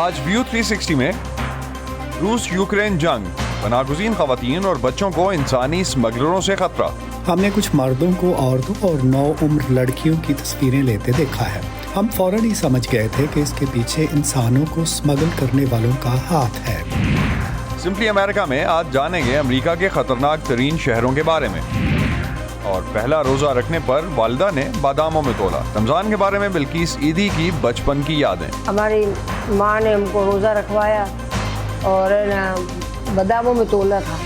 آج ویو 360 میں روس یوکرین جنگ، پناہ خواتین اور بچوں کو انسانی اسمگلروں سے خطرہ۔ ہم نے کچھ مردوں کو عورتوں اور نو عمر لڑکیوں کی تصویریں لیتے دیکھا ہے۔ ہم فوراً ہی سمجھ گئے تھے کہ اس کے پیچھے انسانوں کو اسمگل کرنے والوں کا ہاتھ ہے۔ سمپلی امریکہ میں آج جانیں گے امریکہ کے خطرناک ترین شہروں کے بارے میں، اور پہلا روزہ رکھنے پر والدہ نے باداموں میں تولا۔ رمضان کے بارے میں بلقیس عیدی کی بچپن کی یادیں۔ ہماری ماں نے ہم کو روزہ رکھوایا اور باداموں میں تولا تھا۔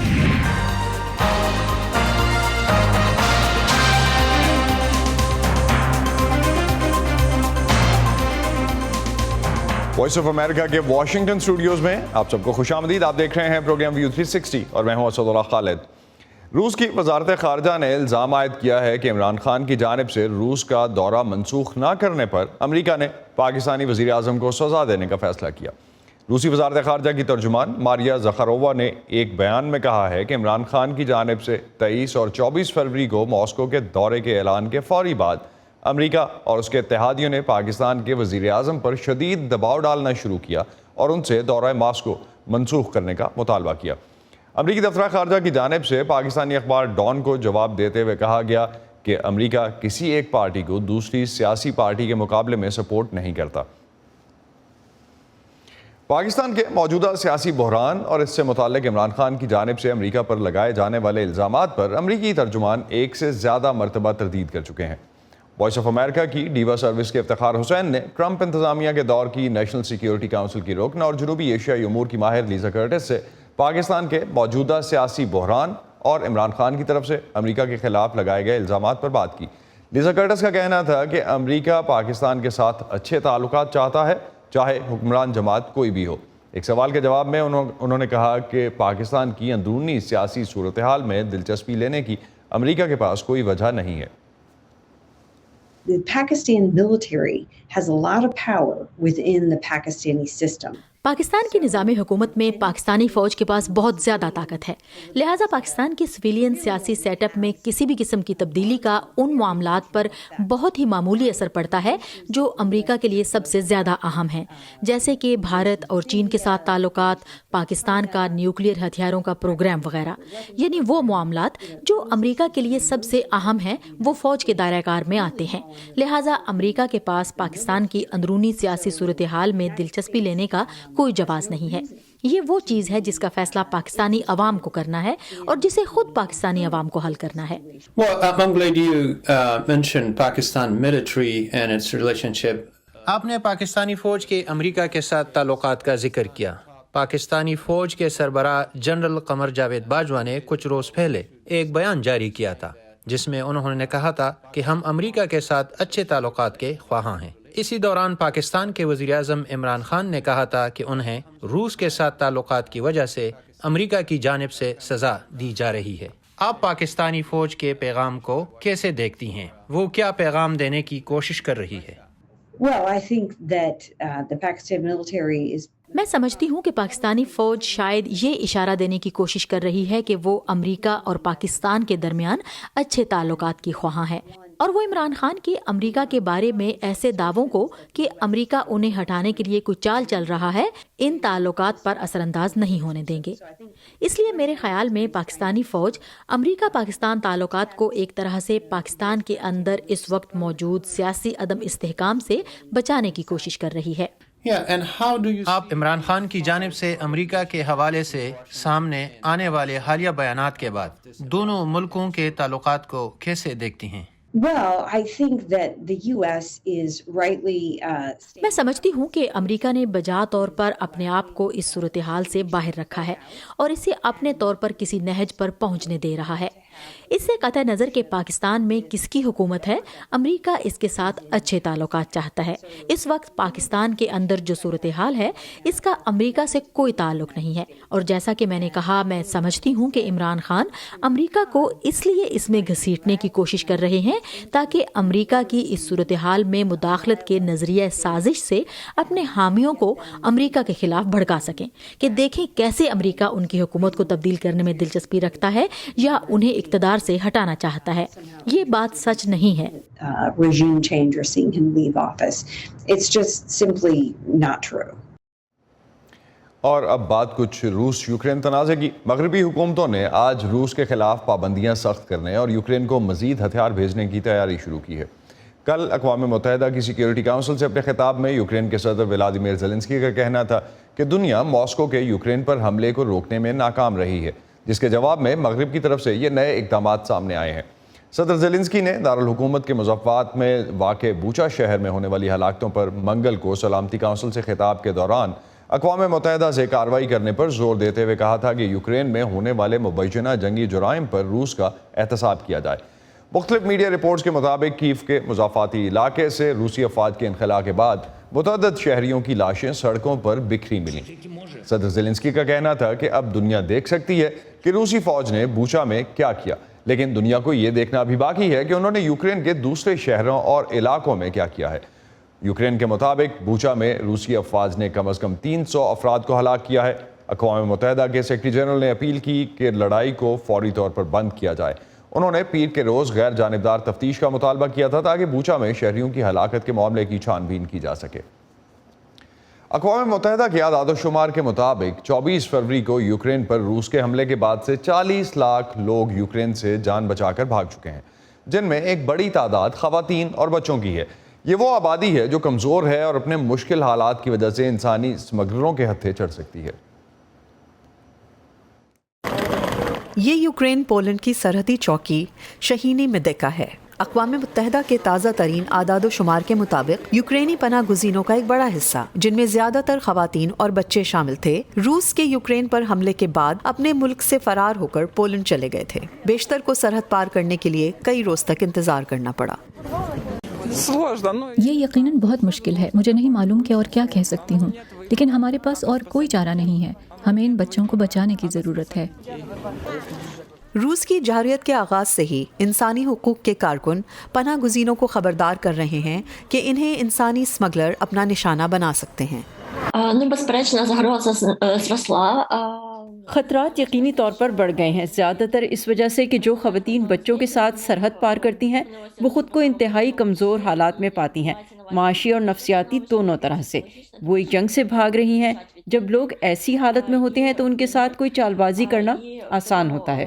وائس آف امریکہ کے واشنگٹن اسٹوڈیوز میں آپ سب کو خوش آمدید۔ آپ دیکھ رہے ہیں پروگرام ویو 360 اور میں ہوں اسد اللہ خالد۔ روس کی وزارت خارجہ نے الزام عائد کیا ہے کہ عمران خان کی جانب سے روس کا دورہ منسوخ نہ کرنے پر امریکہ نے پاکستانی وزیر اعظم کو سزا دینے کا فیصلہ کیا۔ روسی وزارت خارجہ کی ترجمان ماریا زخارووا نے ایک بیان میں کہا ہے کہ عمران خان کی جانب سے 23 اور 24 فروری کو ماسکو کے دورے کے اعلان کے فوری بعد امریکہ اور اس کے اتحادیوں نے پاکستان کے وزیر اعظم پر شدید دباؤ ڈالنا شروع کیا اور ان سے دورہ ماسکو منسوخ کرنے کا مطالبہ کیا۔ امریکی دفتر خارجہ کی جانب سے پاکستانی اخبار ڈان کو جواب دیتے ہوئے کہا گیا کہ امریکہ کسی ایک پارٹی کو دوسری سیاسی پارٹی کے مقابلے میں سپورٹ نہیں کرتا۔ پاکستان کے موجودہ سیاسی بحران اور اس سے متعلق عمران خان کی جانب سے امریکہ پر لگائے جانے والے الزامات پر امریکی ترجمان ایک سے زیادہ مرتبہ تردید کر چکے ہیں۔ وائس آف امریکہ کی ڈیوا سروس کے افتخار حسین نے ٹرمپ انتظامیہ کے دور کی نیشنل سیکیورٹی کونسل کی رکن اور جنوبی ایشیائی امور کی ماہر لیزا کرٹس سے پاکستان کے موجودہ سیاسی بحران اور عمران خان کی طرف سے امریکہ کے خلاف لگائے گئے الزامات پر بات کی۔ لیزا کرٹس کا کہنا تھا کہ امریکہ پاکستان کے ساتھ اچھے تعلقات چاہتا ہے، چاہے حکمران جماعت کوئی بھی ہو۔ ایک سوال کے جواب میں انہوں نے کہا کہ پاکستان کی اندرونی سیاسی صورتحال میں دلچسپی لینے کی امریکہ کے پاس کوئی وجہ نہیں ہے۔ The Pakistan military has a lot of power within the Pakistani system. Pakistan کی نظام حکومت میں پاکستانی فوج کے پاس بہت زیادہ طاقت ہے، لہٰذا پاکستان کی سویلین سیاسی سیٹ اپ میں کسی بھی قسم کی تبدیلی کا ان معاملات پر بہت ہی معمولی اثر پڑتا ہے جو امریکہ کے لیے سب سے زیادہ اہم ہیں، جیسے کہ بھارت اور چین کے ساتھ تعلقات، پاکستان کا نیوکلیئر ہتھیاروں کا پروگرام وغیرہ۔ یعنی وہ معاملات جو امریکہ کے لیے سب سے اہم ہیں وہ فوج کے دائرہ کار میں آتے ہیں، لہٰذا امریکہ کے پاس پاکستان کی اندرونی سیاسی صورتحال میں دلچسپی لینے کا کوئی جواز نہیں ہے۔ یہ وہ چیز ہے جس کا فیصلہ پاکستانی عوام کو کرنا ہے اور جسے خود پاکستانی عوام کو حل کرنا ہے۔ I'm glad you mentioned Pakistan military and its relationship. آپ نے پاکستانی فوج کے امریکہ کے ساتھ تعلقات کا ذکر کیا۔ پاکستانی فوج کے سربراہ جنرل قمر جاوید باجوہ نے کچھ روز پہلے ایک بیان جاری کیا تھا جس میں انہوں نے کہا تھا کہ ہم امریکہ کے ساتھ اچھے تعلقات کے خواہاں ہیں۔ اسی دوران پاکستان کے وزیر اعظم عمران خان نے کہا تھا کہ انہیں روس کے ساتھ تعلقات کی وجہ سے امریکہ کی جانب سے سزا دی جا رہی ہے۔ آپ پاکستانی فوج کے پیغام کو کیسے دیکھتی ہیں؟ وہ کیا پیغام دینے کی کوشش کر رہی ہے؟ Well, I think that the Pakistan military is میں سمجھتی ہوں کہ پاکستانی فوج شاید یہ اشارہ دینے کی کوشش کر رہی ہے کہ وہ امریکہ اور پاکستان کے درمیان اچھے تعلقات کی خواہاں ہے، اور وہ عمران خان کے امریکہ کے بارے میں ایسے دعووں کو کہ امریکہ انہیں ہٹانے کے لیے کوئی چال چل رہا ہے، ان تعلقات پر اثر انداز نہیں ہونے دیں گے۔ اس لیے میرے خیال میں پاکستانی فوج امریکہ پاکستان تعلقات کو ایک طرح سے پاکستان کے اندر اس وقت موجود سیاسی عدم استحکام سے بچانے کی کوشش کر رہی ہے۔ آپ عمران خان کی جانب سے امریکہ کے حوالے سے سامنے آنے والے حالیہ بیانات کے بعد دونوں ملکوں کے تعلقات کو کیسے دیکھتی ہیں؟ Well, I think that the US is rightly میں سمجھتی ہوں کہ امریکہ نے بجا طور پر اپنے آپ کو اس صورتحال سے باہر رکھا ہے اور اسے اپنے طور پر کسی نہج پر پہنچنے دے رہا ہے۔ اس سے قطع نظر کہ پاکستان میں کس کی حکومت ہے، امریکہ اس کے ساتھ اچھے تعلقات چاہتا ہے۔ اس وقت پاکستان کے اندر جو صورتحال ہے اس کا امریکہ سے کوئی تعلق نہیں ہے، اور جیسا کہ میں نے کہا، میں سمجھتی ہوں کہ عمران خان امریکہ کو اس لیے اس میں گھسیٹنے کی کوشش کر رہے ہیں تاکہ امریکہ کی اس صورتحال میں مداخلت کے نظریہ سازش سے اپنے حامیوں کو امریکہ کے خلاف بھڑکا سکیں کہ دیکھیں کیسے امریکہ ان کی حکومت کو تبدیل کرنے میں دلچسپی رکھتا ہے یا انہیں اقتدار سے ہٹانا چاہتا ہے۔ یہ بات سچ نہیں ہے۔ regime change or seeing him leave office. It's just simply not true. اور اب بات کچھ روس یوکرین تنازع کی۔ مغربی حکومتوں نے آج روس کے خلاف پابندیاں سخت کرنے اور یوکرین کو مزید ہتھیار بھیجنے کی تیاری شروع کی ہے۔ کل اقوام متحدہ کی سیکیورٹی کونسل سے اپنے خطاب میں یوکرین کے صدر ولادیمیر زیلنسکی کا کہنا تھا کہ دنیا ماسکو کے یوکرین پر حملے کو روکنے میں ناکام رہی ہے، جس کے جواب میں مغرب کی طرف سے یہ نئے اقدامات سامنے آئے ہیں۔ صدر زیلنسکی نے دارالحکومت کے مضافات میں واقع بوچا شہر میں ہونے والی ہلاکتوں پر منگل کو سلامتی کونسل سے خطاب کے دوران اقوام متحدہ سے کارروائی کرنے پر زور دیتے ہوئے کہا تھا کہ یوکرین میں ہونے والے مبینہ جنگی جرائم پر روس کا احتساب کیا جائے۔ مختلف میڈیا رپورٹس کے مطابق کیف کے مضافاتی علاقے سے روسی افواج کے انخلاء کے بعد متعدد شہریوں کی لاشیں سڑکوں پر بکھری ملیں۔ صدر زیلنسکی کا کہنا تھا کہ اب دنیا دیکھ سکتی ہے کہ روسی فوج نے بوچا میں کیا کیا، لیکن دنیا کو یہ دیکھنا ابھی باقی ہے کہ انہوں نے یوکرین کے دوسرے شہروں اور علاقوں میں کیا کیا ہے۔ یوکرین کے مطابق بوچا میں روسی افواج نے کم از کم 300 افراد کو ہلاک کیا ہے۔ اقوام متحدہ کے سیکرٹری جنرل نے اپیل کی کہ لڑائی کو فوری طور پر بند کیا جائے۔ انہوں نے پیر کے روز غیر جانبدار تفتیش کا مطالبہ کیا تھا تاکہ بوچا میں شہریوں کی ہلاکت کے معاملے کی چھان بین کی جا سکے۔ اقوام متحدہ کے اعداد و شمار کے مطابق 24 فروری کو یوکرین پر روس کے حملے کے بعد سے 40 لاکھ لوگ یوکرین سے جان بچا کر بھاگ چکے ہیں، جن میں ایک بڑی تعداد خواتین اور بچوں کی ہے۔ یہ وہ آبادی ہے جو کمزور ہے اور اپنے مشکل حالات کی وجہ سے انسانی اسمگلروں کے ہتھے چڑھ سکتی ہے۔ یہ یوکرین پولینڈ کی سرحدی چوکی شہینی مدیکا ہے۔ اقوام متحدہ کے تازہ ترین اعداد و شمار کے مطابق یوکرینی پناہ گزینوں کا ایک بڑا حصہ، جن میں زیادہ تر خواتین اور بچے شامل تھے، روس کے یوکرین پر حملے کے بعد اپنے ملک سے فرار ہو کر پولینڈ چلے گئے تھے۔ بیشتر کو سرحد پار کرنے کے لیے کئی روز تک انتظار کرنا پڑا۔ یہ یقیناً بہت مشکل ہے، مجھے نہیں معلوم کہ اور کیا کہہ سکتی ہوں، لیکن ہمارے پاس اور کوئی چارہ نہیں ہے، ہمیں ان بچوں کو بچانے کی ضرورت ہے۔ روس کی جارحیت کے آغاز سے ہی انسانی حقوق کے کارکن پناہ گزینوں کو خبردار کر رہے ہیں کہ انہیں انسانی اسمگلر اپنا نشانہ بنا سکتے ہیں۔ خطرات یقینی طور پر بڑھ گئے ہیں، زیادہ تر اس وجہ سے کہ جو خواتین بچوں کے ساتھ سرحد پار کرتی ہیں وہ خود کو انتہائی کمزور حالات میں پاتی ہیں، معاشی اور نفسیاتی دونوں طرح سے۔ وہ ایک جنگ سے بھاگ رہی ہیں۔ جب لوگ ایسی حالت میں ہوتے ہیں تو ان کے ساتھ کوئی چال بازی کرنا آسان ہوتا ہے۔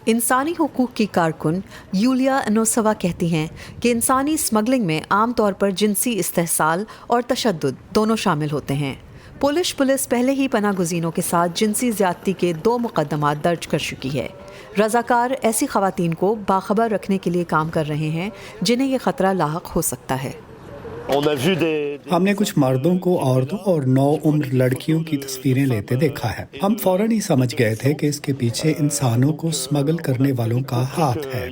انسانی حقوق کی کارکن یولیا انوسوا کہتی ہیں کہ انسانی اسمگلنگ میں عام طور پر جنسی استحصال اور تشدد دونوں شامل ہوتے ہیں۔ پولش پولیس پہلے ہی پناہ گزینوں کے ساتھ جنسی زیادتی کے 2 مقدمات درج کر چکی ہے۔ رضاکار ایسی خواتین کو باخبر رکھنے کے لیے کام کر رہے ہیں جنہیں یہ خطرہ لاحق ہو سکتا ہے۔ ہم نے کچھ مردوں کو عورتوں اور نوعمر لڑکیوں کی تصویریں لیتے دیکھا ہے۔ ہم فوراً ہی سمجھ گئے تھے کہ اس کے پیچھے انسانوں کو اسمگل کرنے والوں کا ہاتھ ہے۔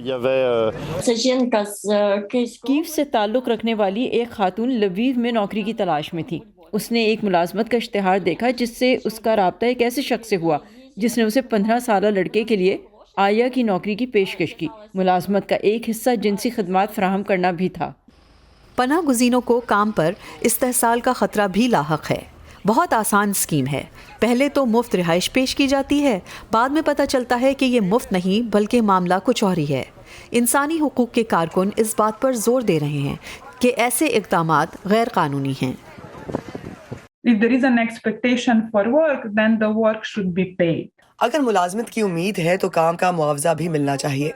کیف سے تعلق رکھنے والی ایک خاتون لویو میں نوکری کی تلاش میں تھی۔ اس نے ایک ملازمت کا اشتہار دیکھا جس سے اس کا رابطہ ایک ایسے شخص سے ہوا جس نے اسے 15 سالہ لڑکے کے لیے آیا کی نوکری کی پیشکش کی۔ ملازمت کا ایک حصہ جنسی خدمات فراہم کرنا بھی تھا۔ پناہ گزینوں کو کام پر استحصال کا خطرہ بھی لاحق ہے۔ بہت آسان اسکیم ہے۔ پہلے تو مفت رہائش پیش کی جاتی ہے، بعد میں پتہ چلتا ہے کہ یہ مفت نہیں بلکہ معاملہ کچھ اور ہی ہے۔ انسانی حقوق کے کارکن اس بات پر زور دے رہے ہیں کہ ایسے اقدامات غیر قانونی ہیں۔ If there is an expectation for work, then the work should be paid. اگر ملازمت کی امید ہے تو کام کا معاوضہ بھی ملنا چاہیے۔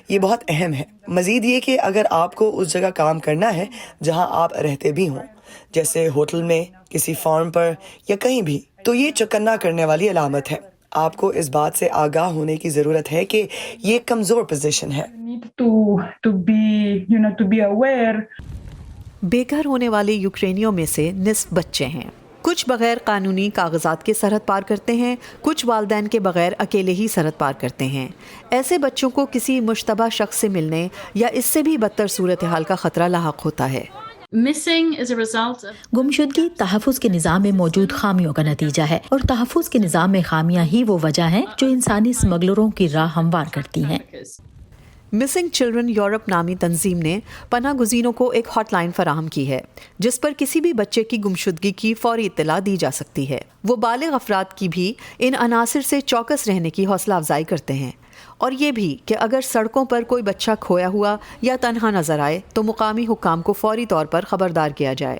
یہ بہت اہم ہے۔ مزید یہ کہ اگر آپ کو اس جگہ کام کرنا ہے جہاں آپ رہتے بھی ہوں، جیسے ہوٹل میں، کسی فارم پر یا کہیں بھی، تو یہ چوکنا کرنے والی علامت ہے۔ آپ کو اس بات سے آگاہ ہونے کی ضرورت ہے کہ یہ کمزور پوزیشن ہے۔ To be aware. بے گھر ہونے والے یوکرینیوں میں سے نصف بچے ہیں۔ کچھ بغیر قانونی کاغذات کے سرحد پار کرتے ہیں، کچھ والدین کے بغیر اکیلے ہی سرحد پار کرتے ہیں۔ ایسے بچوں کو کسی مشتبہ شخص سے ملنے یا اس سے بھی بدتر صورتحال کا خطرہ لاحق ہوتا ہے۔ گمشدگی تحفظ کے نظام میں موجود خامیوں کا نتیجہ ہے، اور تحفظ کے نظام میں خامیاں ہی وہ وجہ ہیں جو انسانی اسمگلروں کی راہ ہموار کرتی ہیں۔ مسنگ چلڈرن یورپ نامی تنظیم نے پناہ گزینوں کو ایک ہاٹ لائن فراہم کی ہے جس پر کسی بھی بچے کی گمشدگی کی فوری اطلاع دی جا سکتی ہے۔ وہ بالغ افراد کی بھی ان عناصر سے چوکس رہنے کی حوصلہ افزائی کرتے ہیں، اور یہ بھی کہ اگر سڑکوں پر کوئی بچہ کھویا ہوا یا تنہا نظر آئے تو مقامی حکام کو فوری طور پر خبردار کیا جائے۔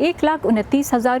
1,29,000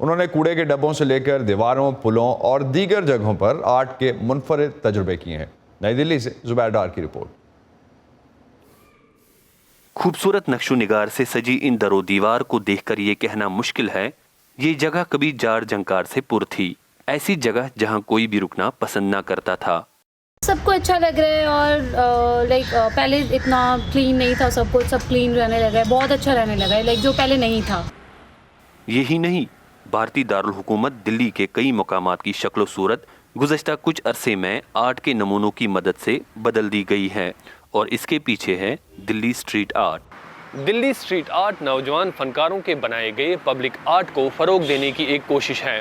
انہوں نے کوڑے کے ڈبوں سے لے کر دیواروں، پلوں اور دیگر جگہوں پر آرٹ کے منفرد تجربے کیے ہیں۔ نئی دلی سے زبیر ڈار کی رپورٹ۔ خوبصورت نقش و نگار سے سجی ان در و دیوار کو دیکھ کر یہ کہنا مشکل ہے یہ جگہ کبھی جاڑ جنکار سے پر تھی، ایسی جگہ جہاں کوئی بھی رکنا پسند نہ کرتا تھا۔ سب کو اچھا لگ رہا ہے اور پہلے اتنا کلین نہیں تھا، سب کلین رہنے لگا ہے، بہت اچھا رہنے لگا ہے جو پہلے نہیں تھا۔ یہی نہیں، بھارتی دارالحکومت دلی کے کئی مقامات کی شکل و صورت گزشتہ کچھ عرصے میں آرٹ کے نمونوں کی مدد سے بدل دی گئی ہے، اور اس کے پیچھے ہے دلی اسٹریٹ آرٹ۔ دلی اسٹریٹ آرٹ نوجوان فنکاروں کے بنائے گئے پبلک آرٹ کو فروغ دینے کی ایک کوشش ہے۔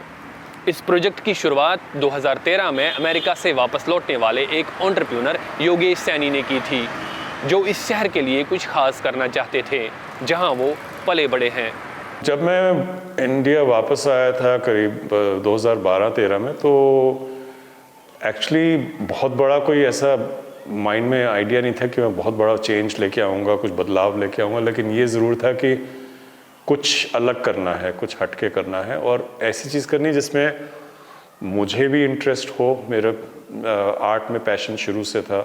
اس پروجیکٹ کی شروعات 2013 میں امریکہ سے واپس لوٹنے والے ایک انٹرپرینر یوگیش سینی نے کی تھی، جو اس شہر کے لیے کچھ خاص کرنا چاہتے تھے جہاں وہ پلے بڑے ہیں۔ جب میں انڈیا واپس آیا تھا قریب 2012-13 میں، تو ایکچولی بہت بڑا کوئی ایسا مائنڈ میں آئیڈیا نہیں تھا کہ میں بہت بڑا چینج لے کے آؤں گا، کچھ بدلاؤ لے کے آؤں گا، لیکن یہ ضرور تھا کہ کچھ الگ کرنا ہے، کچھ ہٹ کے کرنا ہے، اور ایسی چیز کرنی جس میں مجھے بھی انٹرسٹ ہو۔ میرا آرٹ میں پیشن شروع سے تھا۔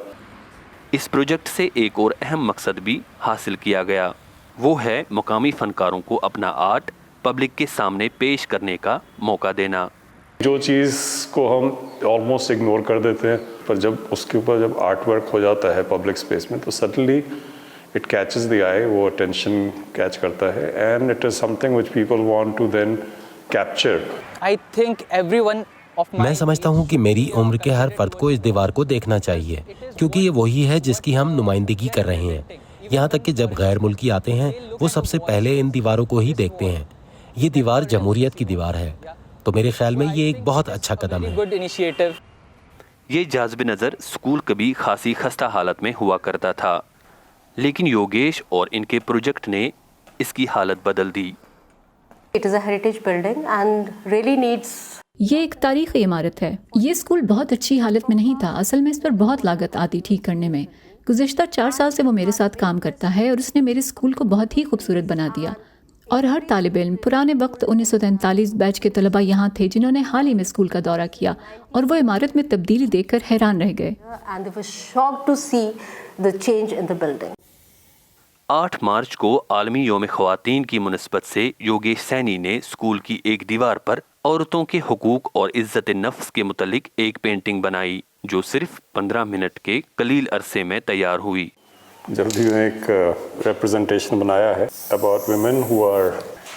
اس پروجیکٹ سے ایک اور اہم مقصد بھی حاصل کیا گیا، وہ ہے مقامی فنکاروں کو اپنا آرٹ پبلک کے سامنے پیش کرنے کا موقع دینا۔ جو چیز کو ہم آلموسٹ اگنور کر دیتے ہیں، پر جب اس کے اوپر جب آرٹ ورک ہو جاتا ہے پبلک اسپیس میں، تو suddenly it catches the eye, وہ اٹینشن کیچ کرتا ہے، and it is something which people want to then capture. میں سمجھتا ہوں کہ میری عمر کے ہر فرد کو اس دیوار کو دیکھنا چاہیے، کیونکہ یہ وہی ہے جس کی ہم نمائندگی کر رہے ہیں۔ یہاں تک کہ جب غیر ملکی آتے ہیں وہ سب سے پہلے ان دیواروں کو ہی دیکھتے ہیں۔ یہ دیوار جمہوریت کی دیوار ہے، تو میرے خیال میں یہ ایک بہت اچھا قدم ہے۔ یہ جاذب نظر اسکول کبھی خاصی خستہ حالت میں ہوا کرتا تھا، لیکن یوگیش اور ان کے پروجیکٹ نے اس کی حالت بدل دی۔ یہ ایک تاریخی عمارت ہے۔ یہ اسکول بہت اچھی حالت میں نہیں تھا، اصل میں اس پر بہت لاگت آتی ٹھیک کرنے میں۔ گزشتہ 4 سال سے وہ میرے ساتھ کام کرتا ہے اور اس نے میرے اسکول کو بہت ہی خوبصورت بنا دیا، اور ہر طالب علم، پرانے وقت 1943 بیچ کے طلباء یہاں تھے جنہوں نے حال ہی میں اسکول کا دورہ کیا اور وہ عمارت میں تبدیلی دیکھ کر حیران رہ گئے۔ 8 مارچ کو عالمی یوم خواتین کی مناسبت سے یوگیش سینی نے اسکول کی ایک دیوار پر عورتوں کے حقوق اور عزت نفس کے متعلق ایک پینٹنگ بنائی، جو صرف 15 منٹ کے قلیل عرصے میں تیار ہوئی۔ جب بھی میں ایک ریپرزنٹیشن بنایا ہے about women who are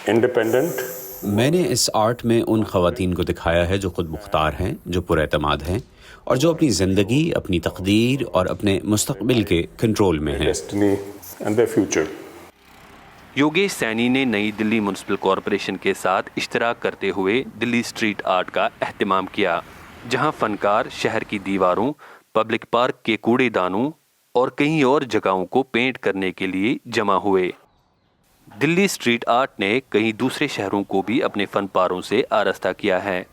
independent. میں نے اس آرٹ میں ان خواتین کو دکھایا ہے جو خود مختار ہیں، جو پر اعتماد ہیں، اور جو اپنی زندگی، اپنی تقدیر اور اپنے مستقبل کے کنٹرول میں ہیں۔ Destiny and their future. Yogesh Saini نے نئی دلی میونسپل کارپوریشن کے ساتھ اشتراک کرتے ہوئے دلی اسٹریٹ آرٹ کا اہتمام کیا، جہاں فنکار شہر کی دیواروں، پبلک پارک کے کوڑے دانوں اور کئی اور جگہوں کو پینٹ کرنے کے لیے جمع ہوئے۔ دلی اسٹریٹ آرٹ نے کئی دوسرے شہروں کو بھی اپنے فن پاروں سے آراستہ کیا ہے۔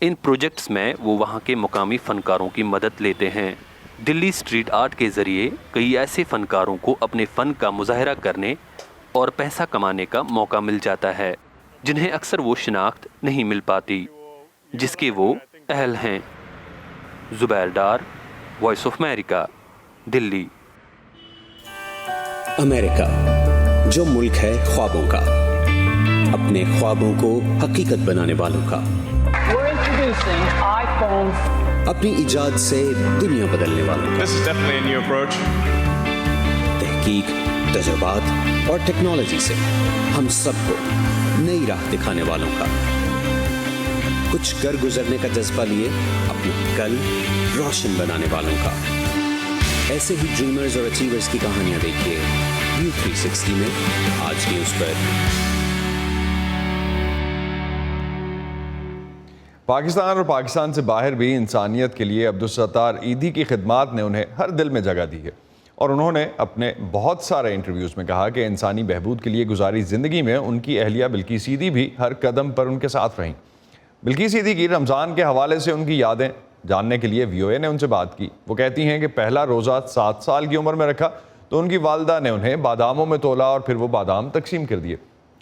ان پروجیکٹس میں وہ وہاں کے مقامی فنکاروں کی مدد لیتے ہیں۔ دلی اسٹریٹ آرٹ کے ذریعے کئی ایسے فنکاروں کو اپنے فن کا مظاہرہ کرنے اور پیسہ کمانے کا موقع مل جاتا ہے، جنہیں اکثر وہ شناخت نہیں مل پاتی جس کے وہ اہل ہیں۔ زبیر ڈار، وائس آف امریکہ، دلی۔ امریکہ، جو ملک ہے خوابوں کا، اپنے خوابوں کو حقیقت بنانے والوں کا، اپنی ایجاد سے دنیا بدلنے والوں کا، تحقیق، تجربات اور ٹیکنالوجی سے ہم سب کو نئی راہ دکھانے والوں کا، کچھ کر گزرنے کا جذبہ لیے اپنے کل روشن بنانے والوں کا۔ ایسے ہی ڈریمرز اور اچیورز کی کہانیاں دیکھیے ویو 360 میں آج نیوز پر۔ پاکستان اور پاکستان سے باہر بھی انسانیت کے لیے عبدالستار ایدھی کی خدمات نے انہیں ہر دل میں جگہ دی ہے، اور انہوں نے اپنے بہت سارے انٹرویوز میں کہا کہ انسانی بہبود کے لیے گزاری زندگی میں ان کی اہلیہ بلقیس ایدھی بھی ہر قدم پر ان کے ساتھ رہیں۔ بلقیس ایدھی کی رمضان کے حوالے سے ان کی یادیں جاننے کے لیے VOA نے ان سے بات کی۔ وہ کہتی ہیں کہ پہلا روزہ 7 سال کی عمر میں رکھا تو ان کی والدہ نے انہیں باداموں میں تولا اور پھر وہ بادام تقسیم کر دیے۔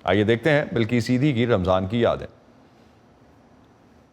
آئیے دیکھتے ہیں بلقیس ایدھی کی رمضان کی یادیں۔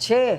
6,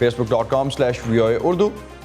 facebook.com/VOA Urdu,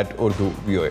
@UrduVOA।